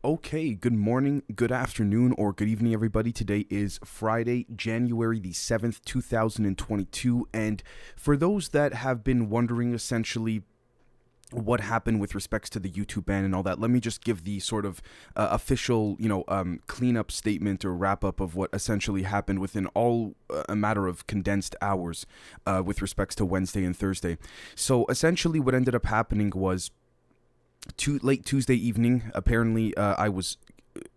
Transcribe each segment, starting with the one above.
Okay, good morning, good afternoon, or good evening, everybody. Today is Friday, January the 7th, 2022. And for those that have been wondering essentially what happened with respects to the YouTube ban and all that, let me just give the sort of official, cleanup statement or wrap up of what essentially happened within all a matter of condensed hours with respects to Wednesday and Thursday. So essentially, what ended up happening was late Tuesday evening. Apparently, I was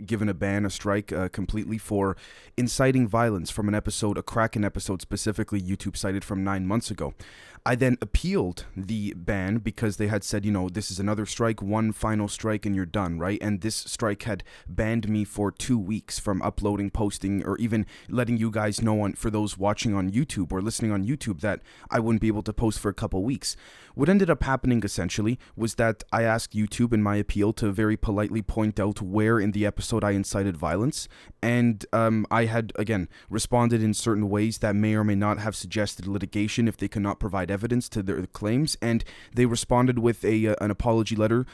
given a strike completely for inciting violence from a KRAKEN episode specifically YouTube cited from 9 months ago. I then appealed the ban because they had said, this is another strike, one final strike, and you're done, right? And this strike had banned me for 2 weeks from uploading, posting, or even letting you guys know for those watching on YouTube or listening on YouTube that I wouldn't be able to post for a couple weeks. What ended up happening essentially was that I asked YouTube in my appeal to very politely point out where in the episode I incited violence, and I had, again, responded in certain ways that may or may not have suggested litigation if they cannot provide evidence to their claims, and they responded with an apology letter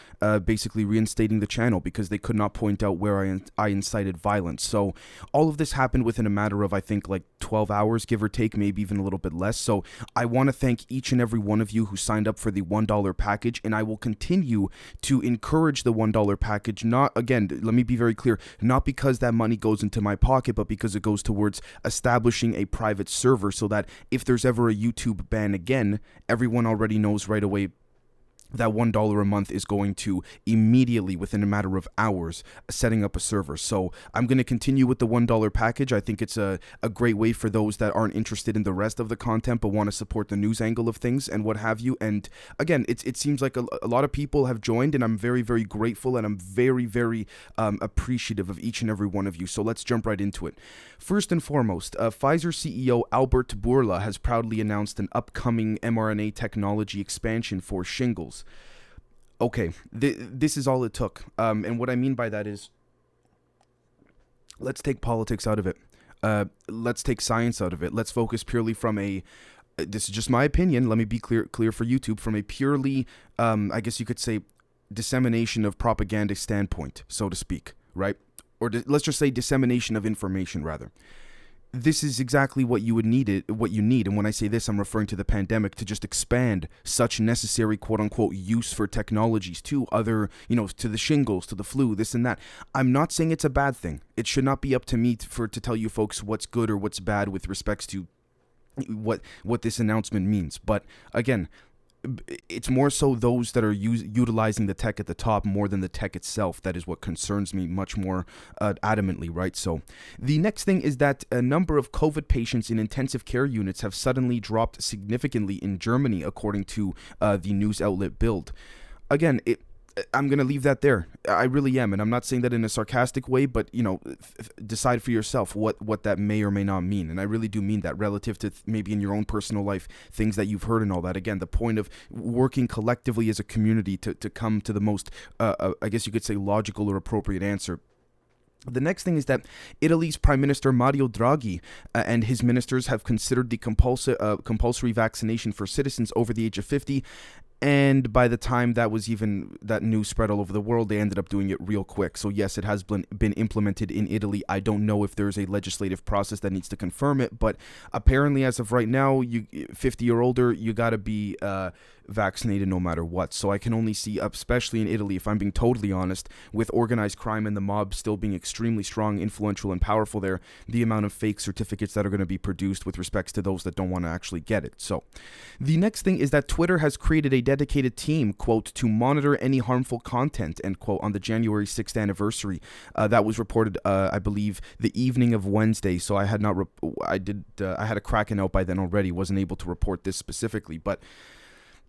basically reinstating the channel because they could not point out where I incited violence. So all of this happened within a matter of, I think, like 12 hours, give or take, maybe even a little bit less. So I want to thank each and every one of you who signed up for the $1 package, and I will continue to encourage the $1 package. Not, again, let me be very clear, not because that money goes into my pocket, but because it goes towards establishing a private server so that if there's ever a YouTube ban again, everyone already knows right away that $1 a month is going to immediately, within a matter of hours, setting up a server. So I'm going to continue with the $1 package. I think it's a great way for those that aren't interested in the rest of the content but want to support the news angle of things and what have you. And again, it seems like a lot of people have joined, and I'm very, very grateful, and I'm very, very appreciative of each and every one of you. So let's jump right into it. First and foremost, Pfizer CEO Albert Bourla has proudly announced an upcoming mRNA technology expansion for shingles. Okay, this is all it took. And what I mean by that is, let's take politics out of it. Let's take science out of it. Let's focus purely from this is just my opinion, let me be clear for YouTube, from a purely, I guess you could say, dissemination of propaganda standpoint, so to speak, right? Or let's just say dissemination of information, rather. This is exactly what you need, and when I say this, I'm referring to the pandemic, to just expand such necessary quote-unquote use for technologies to other, to the shingles, to the flu, this and that. I'm not saying it's a bad thing. It should not be up to me to tell you folks what's good or what's bad with respects to what this announcement means. But again, it's more so those that are utilizing the tech at the top more than the tech itself. That is what concerns me much more adamantly, right? So the next thing is that a number of COVID patients in intensive care units have suddenly dropped significantly in Germany, according to the news outlet Bild. Again, I'm going to leave that there. I really am. And I'm not saying that in a sarcastic way, but, decide for yourself what that may or may not mean. And I really do mean that relative to maybe in your own personal life, things that you've heard and all that. Again, the point of working collectively as a community to come to the most, I guess you could say, logical or appropriate answer. The next thing is that Italy's Prime Minister Mario Draghi and his ministers have considered the compulsory vaccination for citizens over the age of 50. And by the time that news spread all over the world, they ended up doing it real quick. So yes, it has been implemented in Italy. I don't know if there's a legislative process that needs to confirm it, but apparently as of right now, 50 or older, you got to be vaccinated no matter what. So I can only see, especially in Italy, if I'm being totally honest, with organized crime and the mob still being extremely strong, influential, and powerful there, the amount of fake certificates that are going to be produced with respects to those that don't want to actually get it. So the next thing is that Twitter has created a dedicated team, quote, to monitor any harmful content, end quote, on the January 6th anniversary. That was reported, I believe, the evening of Wednesday. So I had I had a KRAKEN out by then already, wasn't able to report this specifically, but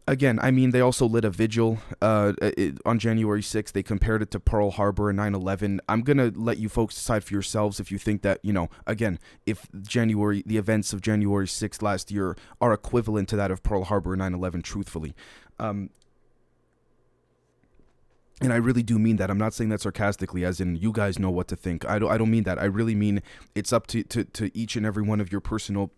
again, I mean, they also lit a vigil on January 6th. They compared it to Pearl Harbor and 9/11. I'm going to let you folks decide for yourselves if you think that, again, if the events of January 6th last year are equivalent to that of Pearl Harbor and 9/11, truthfully. And I really do mean that. I'm not saying that sarcastically, as in you guys know what to think. I don't mean that. I really mean it's up to each and every one of your personal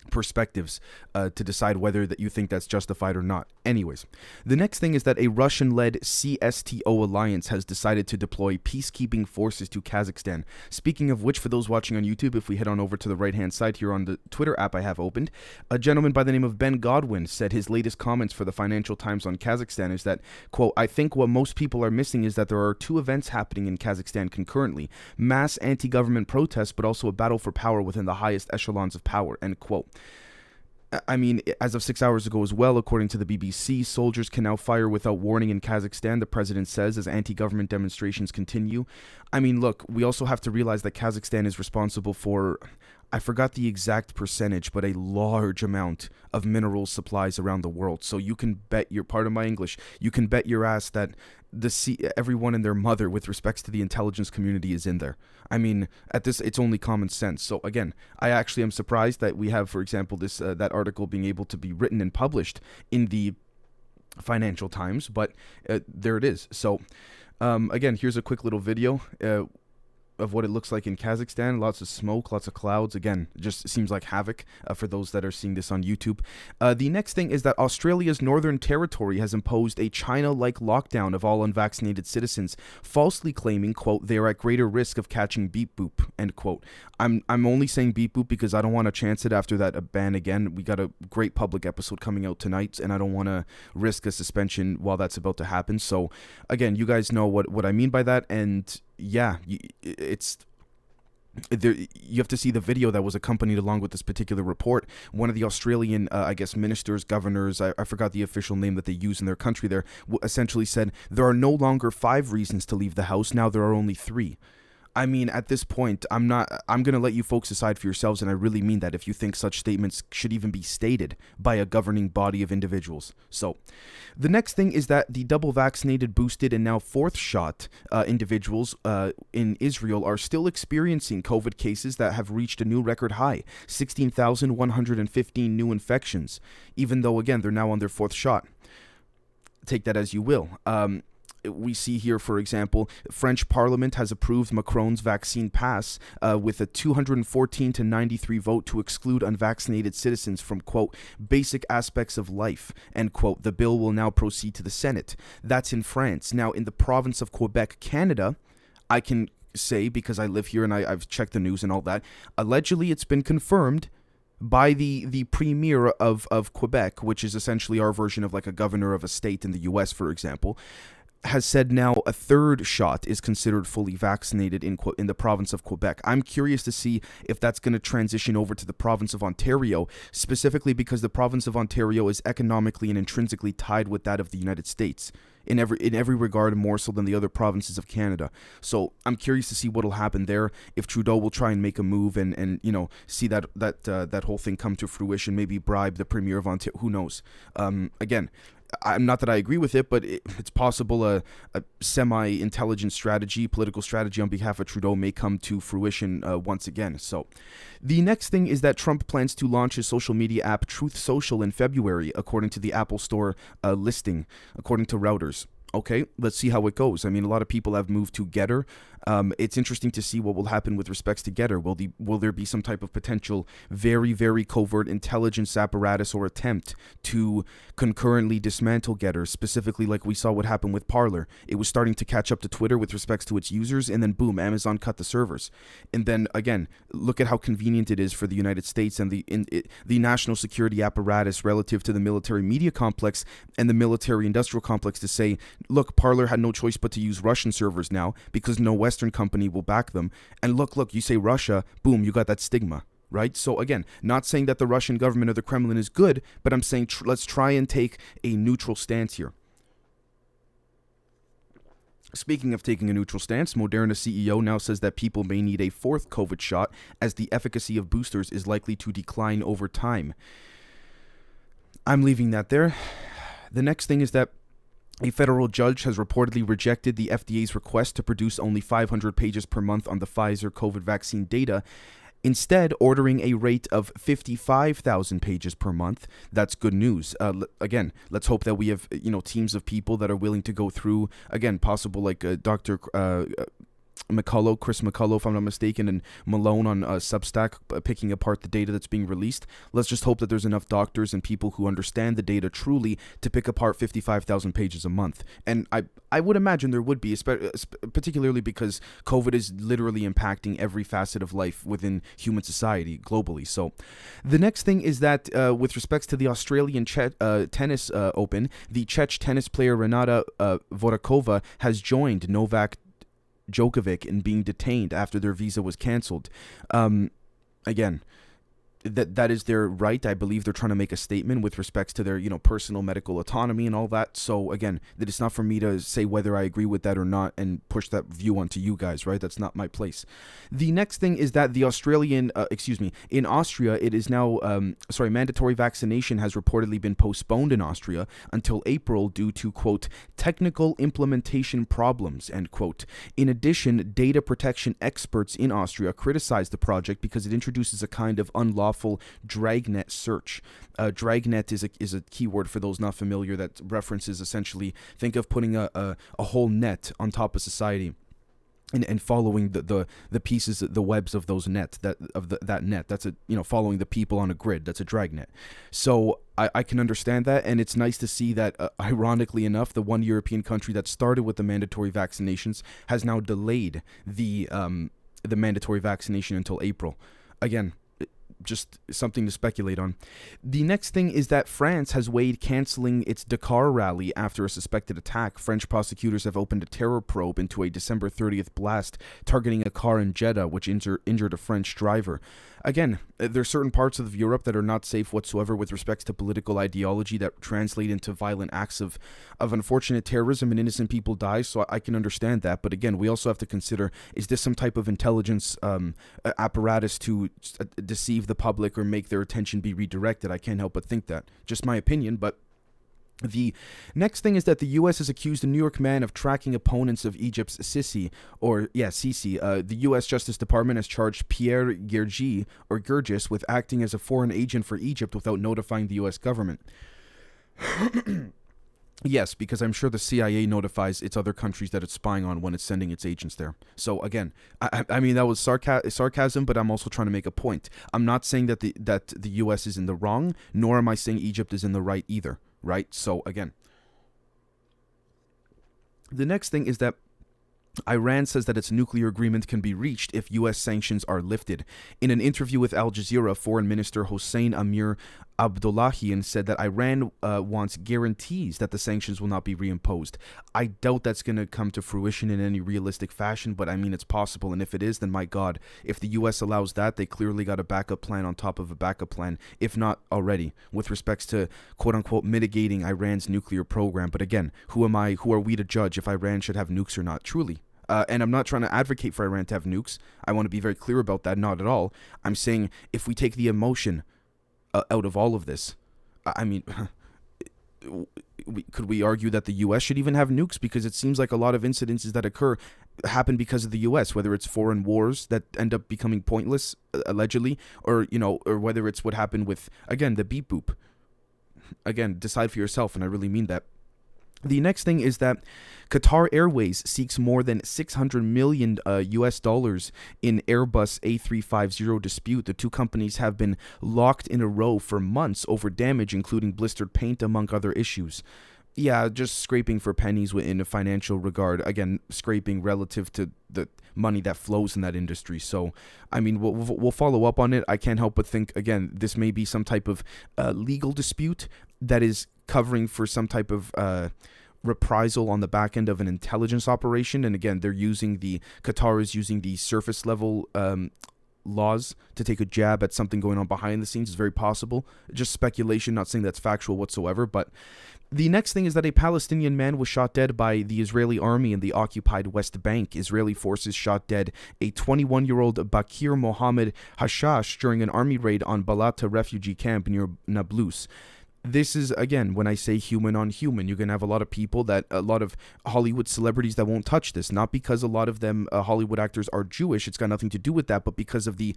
perspectives to decide whether that you think that's justified or not. Anyways, the next thing is that a Russian-led CSTO alliance has decided to deploy peacekeeping forces to Kazakhstan. Speaking of which, for those watching on YouTube, if we head on over to the right-hand side here on the Twitter app I have opened, a gentleman by the name of Ben Godwin said his latest comments for the Financial Times on Kazakhstan is that, quote, "I think what most people are missing is that there are two events happening in Kazakhstan concurrently, mass anti-government protests, but also a battle for power within the highest echelons of power," end quote. I mean, as of 6 hours ago as well, according to the BBC, soldiers can now fire without warning in Kazakhstan, the president says, as anti-government demonstrations continue. I mean, look, we also have to realize that Kazakhstan is responsible for, I forgot the exact percentage, but a large amount of mineral supplies around the world. So you can bet your, pardon my English, you can bet your ass that everyone and their mother with respects to the intelligence community is in there. I mean, at this, it's only common sense. So again, I actually am surprised that we have, for example, this that article being able to be written and published in the Financial Times, but there it is. So again, here's a quick little video of what it looks like in Kazakhstan. Lots of smoke, lots of clouds. Again, just seems like havoc for those that are seeing this on YouTube. The next thing is that Australia's Northern Territory has imposed a China-like lockdown of all unvaccinated citizens, falsely claiming, quote, they are at greater risk of catching beep boop, end quote. I'm only saying beep boop because I don't want to chance it after that ban again. We got a great public episode coming out tonight, and I don't want to risk a suspension while that's about to happen. So again, you guys know what I mean by that, and yeah, it's there. You have to see the video that was accompanied along with this particular report. One of the Australian, I guess, ministers, governors, I forgot the official name that they use in their country there, essentially said there are no longer 5 reasons to leave the house. Now there are only 3. I mean, at this point, I'm going to let you folks decide for yourselves, and I really mean that, if you think such statements should even be stated by a governing body of individuals. So, the next thing is that the double vaccinated, boosted, and now 4th shot individuals in Israel are still experiencing COVID cases that have reached a new record high, 16,115 new infections, even though, again, they're now on their 4th shot. Take that as you will. We see here, for example, French Parliament has approved Macron's vaccine pass with a 214 to 93 vote to exclude unvaccinated citizens from, quote, basic aspects of life, end quote. The bill will now proceed to the Senate. That's in France. Now, in the province of Quebec, Canada, I can say, because I live here and I've checked the news and all that, allegedly it's been confirmed by the premier of Quebec, which is essentially our version of like a governor of a state in the US, for example, has said now a 3rd shot is considered fully vaccinated in the province of Quebec. I'm curious to see if that's going to transition over to the province of Ontario, specifically because the province of Ontario is economically and intrinsically tied with that of the United States in every regard, more so than the other provinces of Canada. So I'm curious to see what'll happen there, if Trudeau will try and make a move and you know, see that whole thing come to fruition, maybe bribe the premier of Ontario. Who knows? Again, I'm not that I agree with it, but it's possible a semi-intelligent strategy, political strategy on behalf of Trudeau may come to fruition once again. So the next thing is that Trump plans to launch his social media app Truth Social in February, according to the Apple Store listing, according to Reuters. Okay, let's see how it goes. I mean, a lot of people have moved to Getter. It's interesting to see what will happen with respects to Getter. Will there be some type of potential very, very covert intelligence apparatus or attempt to concurrently dismantle Getter, specifically like we saw what happened with Parler? It was starting to catch up to Twitter with respects to its users, and then boom, Amazon cut the servers. And then again, look at how convenient it is for the United States and the national security apparatus relative to the military media complex and the military industrial complex to say, look, Parler had no choice but to use Russian servers now because no Western company will back them. And look, you say Russia, boom, you got that stigma, right? So again, not saying that the Russian government or the Kremlin is good, but I'm saying let's try and take a neutral stance here. Speaking of taking a neutral stance, Moderna CEO now says that people may need a 4th COVID shot as the efficacy of boosters is likely to decline over time. I'm leaving that there. The next thing is that a federal judge has reportedly rejected the FDA's request to produce only 500 pages per month on the Pfizer COVID vaccine data, instead ordering a rate of 55,000 pages per month. That's good news. Again, let's hope that we have teams of people that are willing to go through, again, possible like Dr. Chris McCullough, if I'm not mistaken, and Malone on Substack picking apart the data that's being released. Let's just hope that there's enough doctors and people who understand the data truly to pick apart 55,000 pages a month. And I would imagine there would be, particularly because COVID is literally impacting every facet of life within human society globally. So the next thing is that with respects to the Australian tennis Open, the Czech tennis player Renata Vodakova has joined Novak Djokovic in being detained after their visa was canceled. Again, that is their right. I believe they're trying to make a statement with respects to their, personal medical autonomy and all that. So again, that it's not for me to say whether I agree with that or not and push that view onto you guys, right? That's not my place. The next thing is that the in Austria, it is now, mandatory vaccination has reportedly been postponed in Austria until April due to, quote, technical implementation problems, end quote. In addition, data protection experts in Austria criticized the project because it introduces a kind of unlawful dragnet search. Dragnet is a keyword for those not familiar that references essentially, think of putting a whole net on top of society and following the pieces, the webs of those net, that net. That's following the people on a grid. That's a dragnet. So I can understand that, and it's nice to see that, ironically enough, the one European country that started with the mandatory vaccinations has now delayed the mandatory vaccination until April. Again, just something to speculate on. The next thing is that France has weighed canceling its Dakar rally after a suspected attack. French prosecutors have opened a terror probe into a December 30th blast targeting a car in Jeddah, which injured a French driver. Again, there are certain parts of Europe that are not safe whatsoever with respects to political ideology that translate into violent acts of unfortunate terrorism, and innocent people die, so I can understand that. But again, we also have to consider, is this some type of intelligence apparatus to deceive the public or make their attention be redirected? I can't help but think that. Just my opinion, but the next thing is that the U.S. has accused a New York man of tracking opponents of Egypt's Sisi. The U.S. Justice Department has charged Pierre Gergis with acting as a foreign agent for Egypt without notifying the U.S. government. Yes, because I'm sure the CIA notifies its other countries that it's spying on when it's sending its agents there. So again, I mean, that was sarcasm, but I'm also trying to make a point. I'm not saying that the U.S. is in the wrong, nor am I saying Egypt is in the right either. Right? So again, the next thing is that Iran says that its nuclear agreement can be reached if U.S. sanctions are lifted. In an interview with Al Jazeera, Foreign Minister Hossein Amir Abdullahian said that Iran wants guarantees that the sanctions will not be reimposed. I doubt that's going to come to fruition in any realistic fashion, but I mean, it's possible. And if it is, then my God, if the U.S. allows that, they clearly got a backup plan on top of a backup plan, if not already, with respects to quote-unquote mitigating Iran's nuclear program. But again, who are we to judge if Iran should have nukes or not? Truly. And I'm not trying to advocate for Iran to have nukes. I want to be very clear about that. Not at all. I'm saying if we take the emotion out of all of this, I mean, could we argue that the U.S. should even have nukes? Because it seems like a lot of incidences that occur happen because of the U.S., whether it's foreign wars that end up becoming pointless, allegedly, or whether it's what happened with, again, the beep boop. Again, decide for yourself, and I really mean that. The next thing is that Qatar Airways seeks more than $600 million US dollars in Airbus A350 dispute. The two companies have been locked in a row for months over damage, including blistered paint, among other issues. Yeah, just scraping for pennies in a financial regard. Again, scraping relative to the money that flows in that industry. So, I mean, we'll follow up on it. I can't help but think, again, this may be some type of legal dispute that is covering for some type of reprisal on the back end of an intelligence operation. And again, Qatar is using the surface level laws to take a jab at something going on behind the scenes. Is very possible. Just speculation, not saying that's factual whatsoever. But the next thing is that a Palestinian man was shot dead by the Israeli army in the occupied West Bank. Israeli forces shot dead a 21-year-old Bakir Mohammed Hashash during an army raid on Balata refugee camp near Nablus. This is, again, when I say human on human, you're going to have a lot of Hollywood celebrities that won't touch this. Not because a lot of them, Hollywood actors, are Jewish. It's got nothing to do with that, but because of the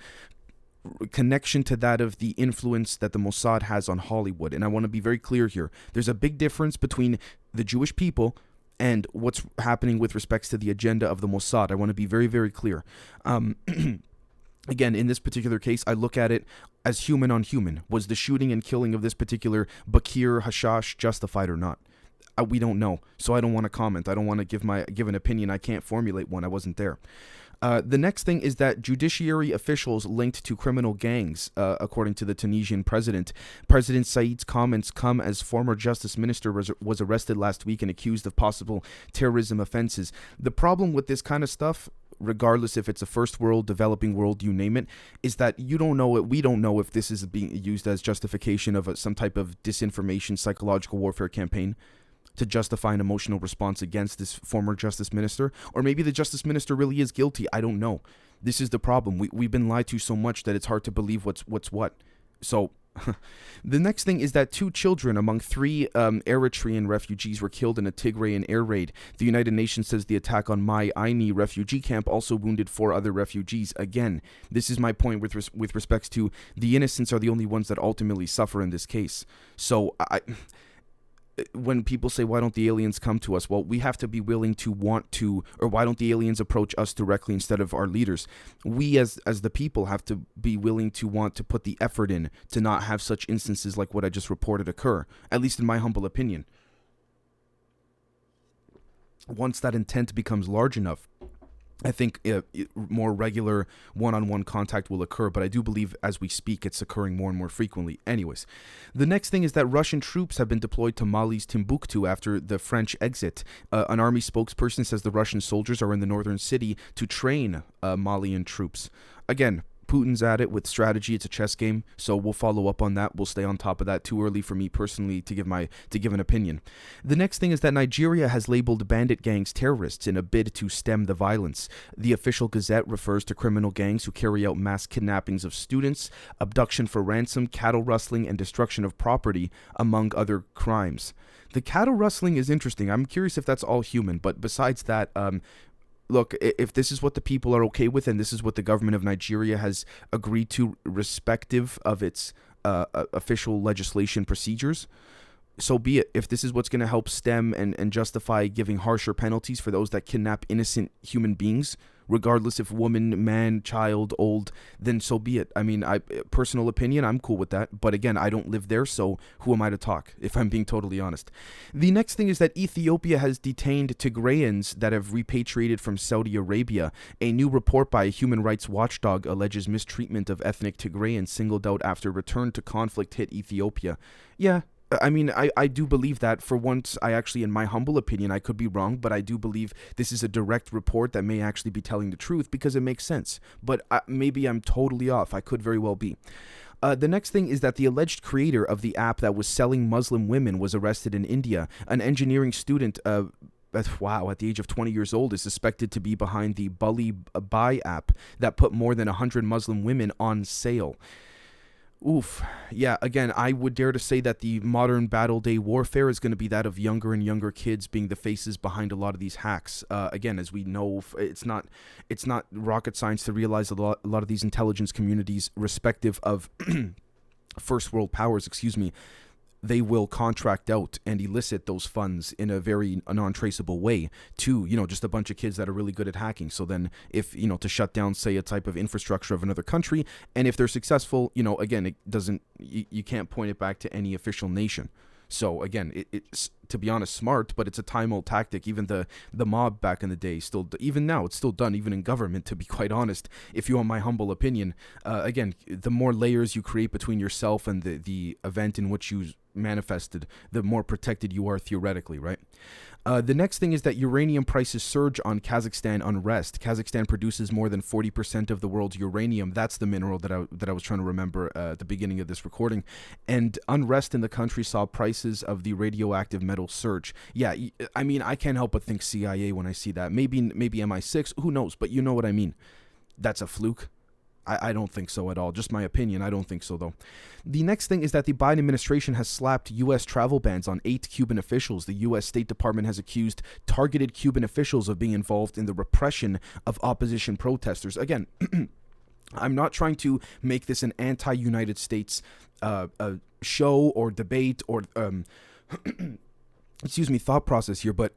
connection to that of the influence that the Mossad has on Hollywood. And I want to be very clear here. There's a big difference between the Jewish people and what's happening with respects to the agenda of the Mossad. I want to be very, very clear. Again, in this particular case, I look at it as human on human. Was the shooting and killing of this particular Bakir Hashash justified or not? We don't know, so I don't want to comment. I don't want to give an opinion. I can't formulate one. I wasn't there. The next thing is that judiciary officials linked to criminal gangs, according to the Tunisian president. President Said's comments come as former justice minister was arrested last week and accused of possible terrorism offenses. The problem with this kind of stuff, regardless if it's a first world, developing world, you name it, is that you don't know it. We don't know if this is being used as justification of some type of disinformation, psychological warfare campaign to justify an emotional response against this former justice minister, or maybe the justice minister really is guilty. I don't know. This is the problem. We've been lied to so much that it's hard to believe what's what. So the next thing is that 2 children among 3 Eritrean refugees were killed in a Tigrayan air raid. The United Nations says the attack on Mai Aini refugee camp also wounded 4 other refugees. Again, this is my point with respects to the innocents are the only ones that ultimately suffer in this case. So when people say, why don't the aliens come to us? Well, we have to be willing to want to, or why don't the aliens approach us directly instead of our leaders? We as the people have to be willing to want to put the effort in to not have such instances like what I just reported occur, at least in my humble opinion. Once that intent becomes large enough, I think more regular one-on-one contact will occur, but I do believe as we speak it's occurring more and more frequently. Anyways, the next thing is that Russian troops have been deployed to Mali's Timbuktu after the French exit. An army spokesperson says the Russian soldiers are in the northern city to train Malian troops. Again, Putin's at it with strategy. It's a chess game, so we'll follow up on that. We'll stay on top of that. Too early for me personally to give an opinion. The next thing is that Nigeria has labeled bandit gangs terrorists in a bid to stem the violence. The official gazette refers to criminal gangs who carry out mass kidnappings of students, abduction for ransom, cattle rustling, and destruction of property, among other crimes. The cattle rustling is interesting. I'm curious if that's all human, but besides that, look, if this is what the people are okay with, and this is what the government of Nigeria has agreed to, respective of its official legislation procedures, so be it. If this is what's going to help stem and justify giving harsher penalties for those that kidnap innocent human beings, regardless if woman, man, child, old, then so be it. I mean, personal opinion, I'm cool with that. But again, I don't live there, so who am I to talk, if I'm being totally honest? The next thing is that Ethiopia has detained Tigrayans that have repatriated from Saudi Arabia. A new report by a human rights watchdog alleges mistreatment of ethnic Tigrayans singled out after return to conflict hit Ethiopia. Yeah. I mean, I do believe that. For once, I actually, in my humble opinion, I could be wrong, but I do believe this is a direct report that may actually be telling the truth because it makes sense. But maybe I'm totally off. I could very well be. The next thing is that the alleged creator of the app that was selling Muslim women was arrested in India. An engineering student, at the age of 20 years old, is suspected to be behind the Bully Buy app that put more than 100 Muslim women on sale. Oof. Yeah, again, I would dare to say that the modern battle day warfare is going to be that of younger and younger kids being the faces behind a lot of these hacks. Again, as we know, it's not rocket science to realize a lot of these intelligence communities, respective of first world powers, they will contract out and elicit those funds in a very non-traceable way to, just a bunch of kids that are really good at hacking. So then if, to shut down, say, a type of infrastructure of another country, and if they're successful, again, you can't point it back to any official nation. So again, it's, to be honest, smart, but it's a time-old tactic. Even the mob back in the day, even now, it's still done, even in government, to be quite honest, if you want my humble opinion. Again, the more layers you create between yourself and the event in which you manifested, the more protected you are theoretically, right? The next thing is that uranium prices surge on Kazakhstan unrest. Kazakhstan produces more than 40% of the world's uranium. That's the mineral that I was trying to remember at the beginning of this recording. And unrest in the country saw prices of the radioactive metal surge. Yeah, I mean, I can't help but think CIA when I see that. Maybe MI6, who knows? But you know what I mean. That's a fluke. I don't think so at all. Just my opinion. I don't think so, though. The next thing is that the Biden administration has slapped U.S. travel bans on 8 Cuban officials. The U.S. State Department has accused targeted Cuban officials of being involved in the repression of opposition protesters. Again, I'm not trying to make this an anti-United States show or debate or, thought process here, but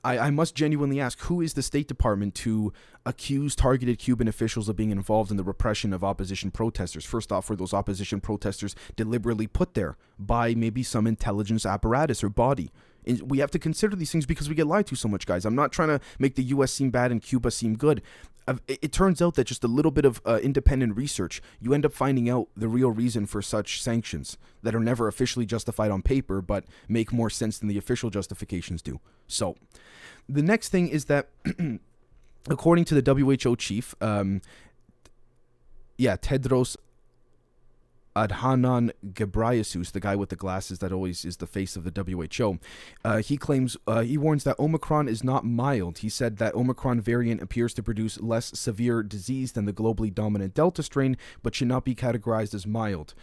I must genuinely ask, who is the State Department to accuse targeted Cuban officials of being involved in the repression of opposition protesters? First off, were those opposition protesters deliberately put there by maybe some intelligence apparatus or body? And we have to consider these things because we get lied to so much, guys. I'm not trying to make the U.S. seem bad and Cuba seem good. It turns out that just a little bit of independent research, you end up finding out the real reason for such sanctions that are never officially justified on paper, but make more sense than the official justifications do. So, the next thing is that, according to the WHO chief, Tedros Adhanom Ghebreyesus, the guy with the glasses that always is the face of the WHO, he warns that Omicron is not mild. He said that Omicron variant appears to produce less severe disease than the globally dominant Delta strain, but should not be categorized as mild.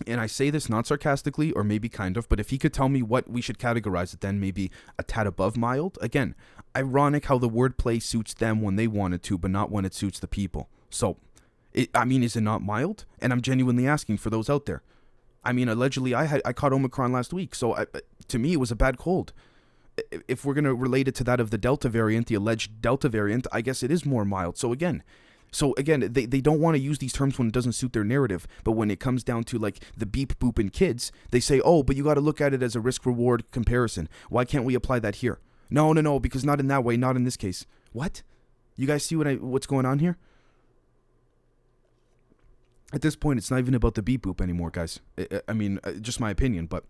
And I say this not sarcastically, or maybe kind of, but if he could tell me what we should categorize it, then maybe a tad above mild. Again, ironic how the wordplay suits them when they want it to, but not when it suits the people. So, is it not mild? And I'm genuinely asking for those out there. I mean, allegedly, I caught Omicron last week, so to me, it was a bad cold. If we're going to relate it to that of the Delta variant, the alleged Delta variant, I guess it is more mild. So again, they don't want to use these terms when it doesn't suit their narrative, but when it comes down to like the beep boop in kids, they say, oh, but you got to look at it as a risk-reward comparison. Why can't we apply that here? No, because not in that way, not in this case. What? You guys see what's going on here? At this point, it's not even about the beep boop anymore, guys. Just my opinion, but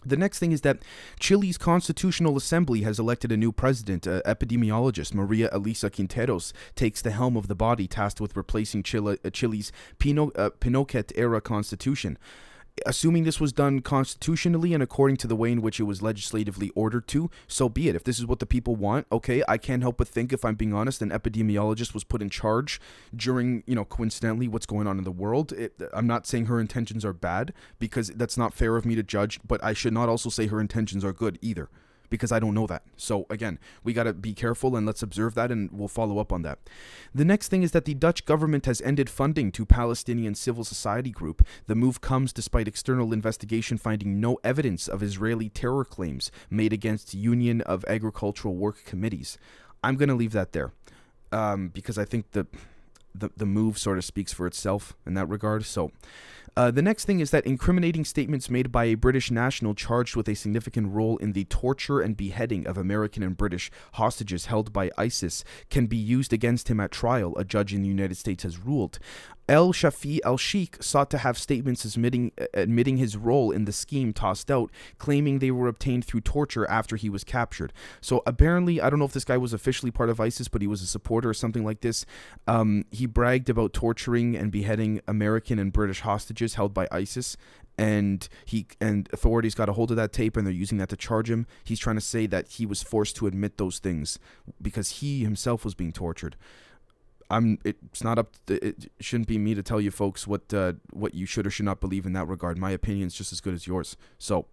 the next thing is that Chile's Constitutional Assembly has elected a new president. Epidemiologist Maria Elisa Quinteros takes the helm of the body tasked with replacing Chile's Pinochet-era constitution. Assuming this was done constitutionally and according to the way in which it was legislatively ordered to, so be it. If this is what the people want, okay, I can't help but think, if I'm being honest, an epidemiologist was put in charge during, coincidentally, what's going on in the world. I'm not saying her intentions are bad, because that's not fair of me to judge, but I should not also say her intentions are good either, because I don't know that. So again, we got to be careful, and let's observe that, and we'll follow up on that. The next thing is that the Dutch government has ended funding to Palestinian civil society group. The move comes despite external investigation finding no evidence of Israeli terror claims made against Union of Agricultural Work Committees. I'm going to leave that there, because I think the move sort of speaks for itself in that regard. So the next thing is that incriminating statements made by a British national charged with a significant role in the torture and beheading of American and British hostages held by ISIS can be used against him at trial, a judge in the United States has ruled. El Shafi El-Sheikh sought to have statements admitting his role in the scheme tossed out, claiming they were obtained through torture after he was captured. So apparently, I don't know if this guy was officially part of ISIS, but he was a supporter or something like this. He bragged about torturing and beheading American and British hostages held by ISIS, and authorities got a hold of that tape, and they're using that to charge him. He's trying to say that he was forced to admit those things because he himself was being tortured. It shouldn't be me to tell you folks what you should or should not believe in that regard. My opinion is just as good as yours. So,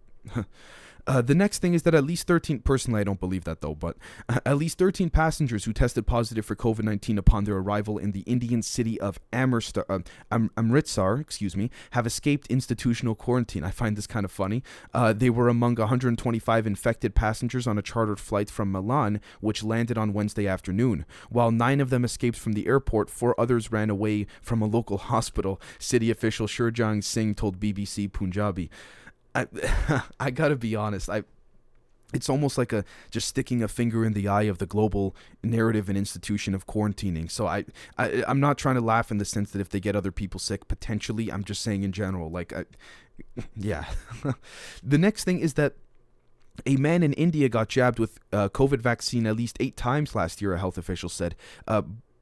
the next thing is that at least 13, personally I don't believe that though, but at least 13 passengers who tested positive for COVID-19 upon their arrival in the Indian city of Amritsar, have escaped institutional quarantine. I find this kind of funny. They were among 125 infected passengers on a chartered flight from Milan, which landed on Wednesday afternoon. While 9 of them escaped from the airport, 4 others ran away from a local hospital, city official Shurjang Singh told BBC Punjabi. I gotta be honest, it's almost like just sticking a finger in the eye of the global narrative and institution of quarantining. So I'm not trying to laugh in the sense that if they get other people sick, potentially, I'm just saying in general, yeah. The next thing is that a man in India got jabbed with COVID vaccine at least 8 times last year, a health official said.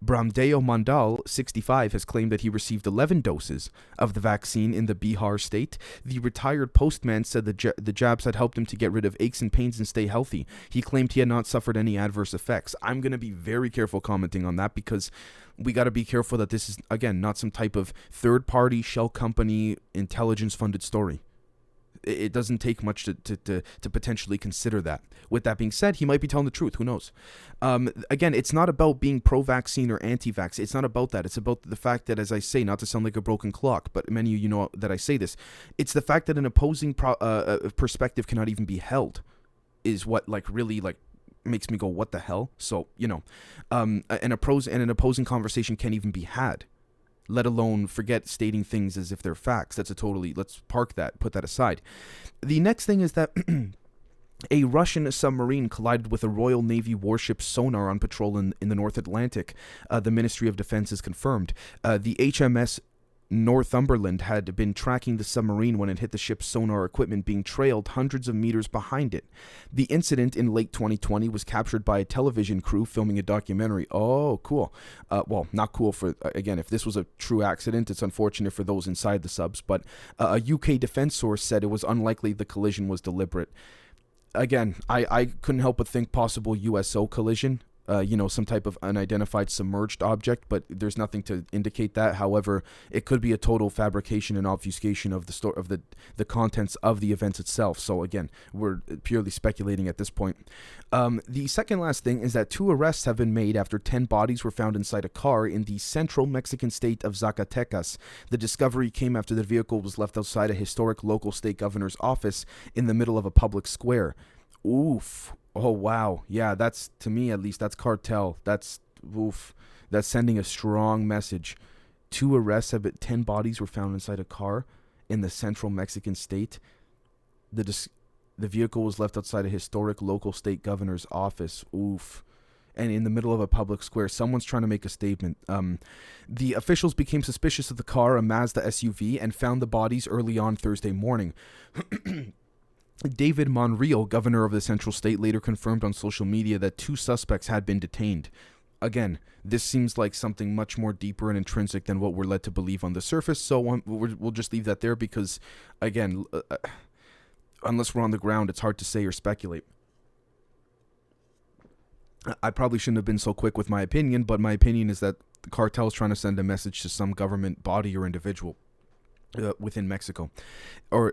Bramdeo Mandal, 65, has claimed that he received 11 doses of the vaccine in the Bihar state. The retired postman said the jabs had helped him to get rid of aches and pains and stay healthy. He claimed he had not suffered any adverse effects. I'm going to be very careful commenting on that because we got to be careful that this is, again, not some type of third-party shell company intelligence-funded story. It doesn't take much to potentially consider that. With that being said, he might be telling the truth. Who knows? Again, it's not about being pro-vaccine or anti-vax. It's not about that. It's about the fact that, as I say, not to sound like a broken clock, but many of you know that I say this. It's the fact that an opposing perspective cannot even be held. is what like really like makes me go, what the hell? So, you know, an opposing conversation can't even be had, let alone forget stating things as if they're facts. That's a totally, let's park that, put that aside. The next thing is that a Russian submarine collided with a Royal Navy warship sonar on patrol in the North Atlantic. The Ministry of Defense has confirmed. The HMS Northumberland had been tracking the submarine when it hit the ship's sonar equipment, being trailed hundreds of meters behind it. The incident in late 2020 was captured by a television crew filming a documentary. Oh, cool. Well, not cool for, again, if this was a true accident, it's unfortunate for those inside the subs, but a UK defense source said it was unlikely the collision was deliberate. Again, I couldn't help but think possible USO collision. Some type of unidentified submerged object, but there's nothing to indicate that. However, it could be a total fabrication and obfuscation of the contents of the events itself. So again, we're purely speculating at this point. The second last thing is that 2 arrests have been made after 10 bodies were found inside a car in the central Mexican state of Zacatecas. The discovery came after the vehicle was left outside a historic local state governor's office in the middle of a public square. Oof. Oh, wow. Yeah, that's, to me at least, that's cartel. That's, oof. That's sending a strong message. 2 arrests, 10 bodies were found inside a car in the central Mexican state. The vehicle was left outside a historic local state governor's office. Oof. And in the middle of a public square. Someone's trying to make a statement. The officials became suspicious of the car, a Mazda SUV, and found the bodies early on Thursday morning. David Monreal, governor of the central state, later confirmed on social media that 2 suspects had been detained. Again, this seems like something much more deeper and intrinsic than what we're led to believe on the surface, so we'll just leave that there because, again, unless we're on the ground, it's hard to say or speculate. I probably shouldn't have been so quick with my opinion, but my opinion is that the cartel is trying to send a message to some government body or individual within Mexico. Or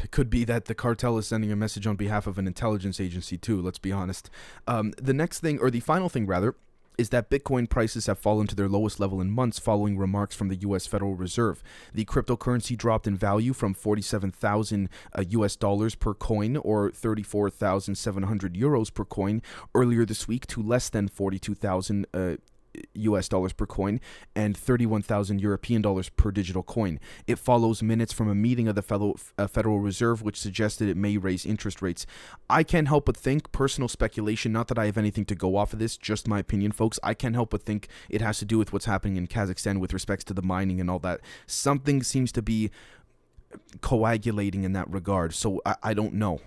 it could be that the cartel is sending a message on behalf of an intelligence agency too, let's be honest. The next thing, or the final thing rather, is that Bitcoin prices have fallen to their lowest level in months following remarks from the U.S. Federal Reserve. The cryptocurrency dropped in value from 47,000 US dollars per coin, or 34,700 euros per coin, earlier this week to less than 42,000 US dollars per coin and 31,000 European dollars per digital coin. It follows minutes from a meeting of the Federal Reserve, which suggested it may raise interest rates. I can't help but think, personal speculation, not that I have anything to go off of this, just my opinion, folks, I can't help but think it has to do with what's happening in Kazakhstan with respects to the mining and all that. Something seems to be coagulating in that regard. So I don't know.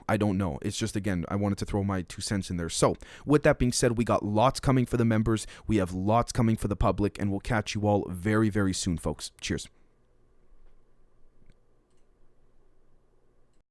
It's just, again, I wanted to throw my 2 cents in there. So with that being said, we got lots coming for the members. We have lots coming for the public, and we'll catch you all very, very soon, folks. Cheers.